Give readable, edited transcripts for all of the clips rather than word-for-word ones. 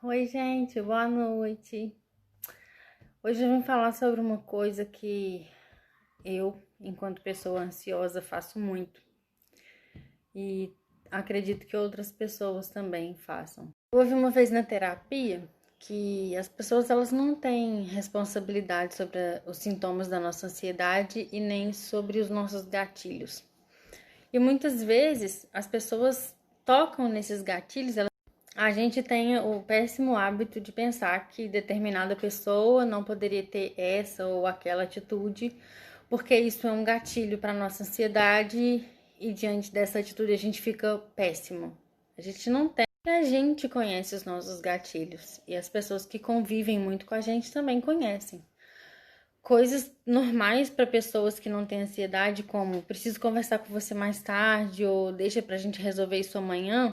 Oi, gente, boa noite. Hoje eu vim falar sobre uma coisa que eu, enquanto pessoa ansiosa, faço muito e acredito que outras pessoas também façam. Eu ouvi uma vez na terapia que as pessoas elas não têm responsabilidade sobre os sintomas da nossa ansiedade e nem sobre os nossos gatilhos. E muitas vezes as pessoas tocam nesses gatilhos. A gente tem o péssimo hábito de pensar que determinada pessoa não poderia ter essa ou aquela atitude, porque isso é um gatilho para nossa ansiedade e diante dessa atitude a gente fica péssimo. A gente não tem. A gente conhece os nossos gatilhos e as pessoas que convivem muito com a gente também conhecem. Coisas normais para pessoas que não têm ansiedade, como preciso conversar com você mais tarde ou deixa pra gente resolver isso amanhã.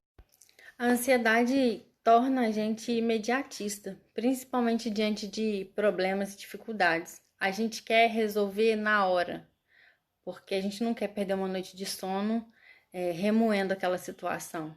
A ansiedade torna a gente imediatista, principalmente diante de problemas e dificuldades. A gente quer resolver na hora, porque a gente não quer perder uma noite de sono remoendo aquela situação.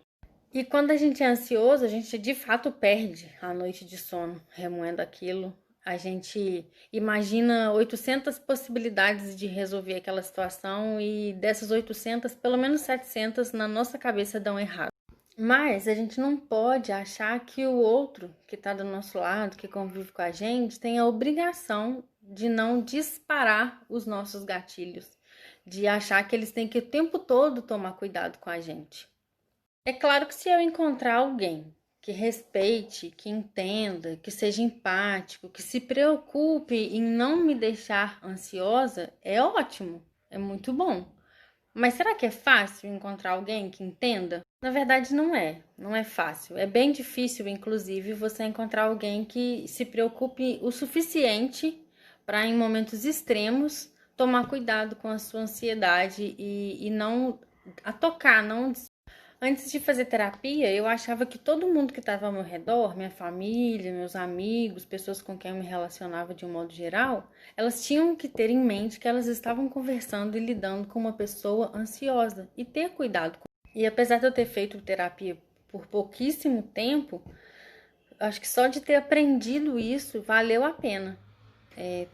E quando a gente é ansioso, a gente de fato perde a noite de sono remoendo aquilo. A gente imagina 800 possibilidades de resolver aquela situação e dessas 800, pelo menos 700 na nossa cabeça dão errado. Mas a gente não pode achar que o outro que está do nosso lado, que convive com a gente, tem a obrigação de não disparar os nossos gatilhos, de achar que eles têm que o tempo todo tomar cuidado com a gente. É claro que se eu encontrar alguém que respeite, que entenda, que seja empático, que se preocupe em não me deixar ansiosa, é ótimo, é muito bom. Mas será que é fácil encontrar alguém que entenda? Na verdade, não é fácil. É bem difícil, inclusive, você encontrar alguém que se preocupe o suficiente para, em momentos extremos, tomar cuidado com a sua ansiedade e não a tocar, não. Antes de fazer terapia, eu achava que todo mundo que estava ao meu redor, minha família, meus amigos, pessoas com quem eu me relacionava de um modo geral, elas tinham que ter em mente que elas estavam conversando e lidando com uma pessoa ansiosa e ter cuidado com. E apesar de eu ter feito terapia por pouquíssimo tempo, acho que só de ter aprendido isso valeu a pena.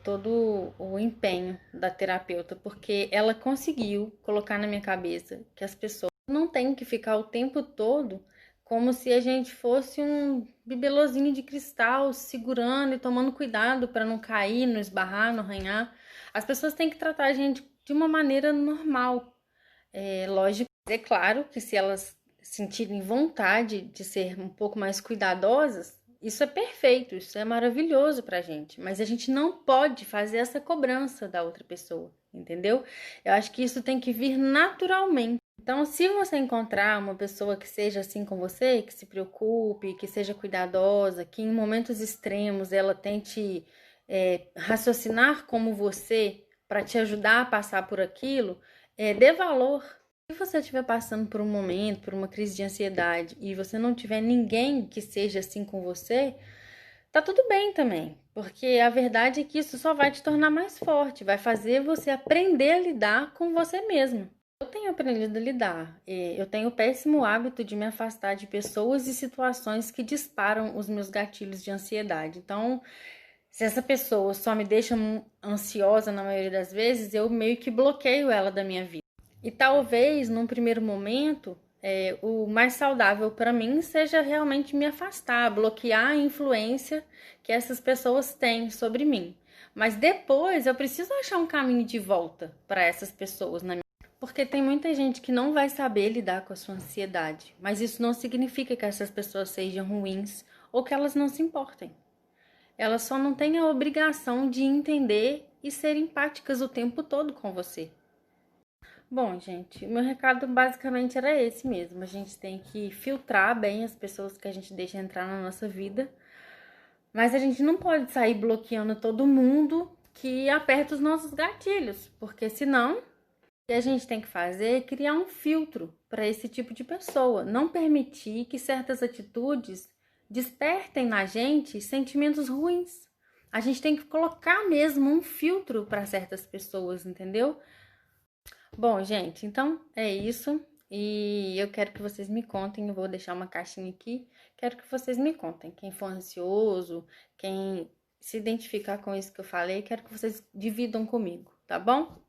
Todo o empenho da terapeuta, porque ela conseguiu colocar na minha cabeça que as pessoas não têm que ficar o tempo todo como se a gente fosse um bibelozinho de cristal, segurando e tomando cuidado para não cair, não esbarrar, não arranhar. As pessoas têm que tratar a gente de uma maneira normal. É lógico, é claro que se elas sentirem vontade de ser um pouco mais cuidadosas, isso é perfeito, isso é maravilhoso pra gente, mas a gente não pode fazer essa cobrança da outra pessoa, entendeu? Eu acho que isso tem que vir naturalmente. Então, se você encontrar uma pessoa que seja assim com você, que se preocupe, que seja cuidadosa, que em momentos extremos ela tente raciocinar como você para te ajudar a passar por aquilo, dê valor. Se você estiver passando por um momento, por uma crise de ansiedade e você não tiver ninguém que seja assim com você, tá tudo bem também, porque a verdade é que isso só vai te tornar mais forte, vai fazer você aprender a lidar com você mesmo. Eu tenho aprendido a lidar. Eu tenho o péssimo hábito de me afastar de pessoas e situações que disparam os meus gatilhos de ansiedade. Então, se essa pessoa só me deixa ansiosa na maioria das vezes, eu meio que bloqueio ela da minha vida. E talvez, num primeiro momento, o mais saudável para mim seja realmente me afastar, bloquear a influência que essas pessoas têm sobre mim. Mas depois eu preciso achar um caminho de volta para essas pessoas na minha vida. Porque tem muita gente que não vai saber lidar com a sua ansiedade. Mas isso não significa que essas pessoas sejam ruins ou que elas não se importem. Elas só não têm a obrigação de entender e ser empáticas o tempo todo com você. Bom, gente, o meu recado basicamente era esse mesmo. A gente tem que filtrar bem as pessoas que a gente deixa entrar na nossa vida, mas a gente não pode sair bloqueando todo mundo que aperta os nossos gatilhos, porque senão o que a gente tem que fazer é criar um filtro para esse tipo de pessoa, não permitir que certas atitudes despertem na gente sentimentos ruins. A gente tem que colocar mesmo um filtro para certas pessoas, entendeu? Bom, gente, então é isso. E eu quero que vocês me contem, eu vou deixar uma caixinha aqui. Quero que vocês me contem. Quem for ansioso, quem se identificar com isso que eu falei, quero que vocês dividam comigo, tá bom?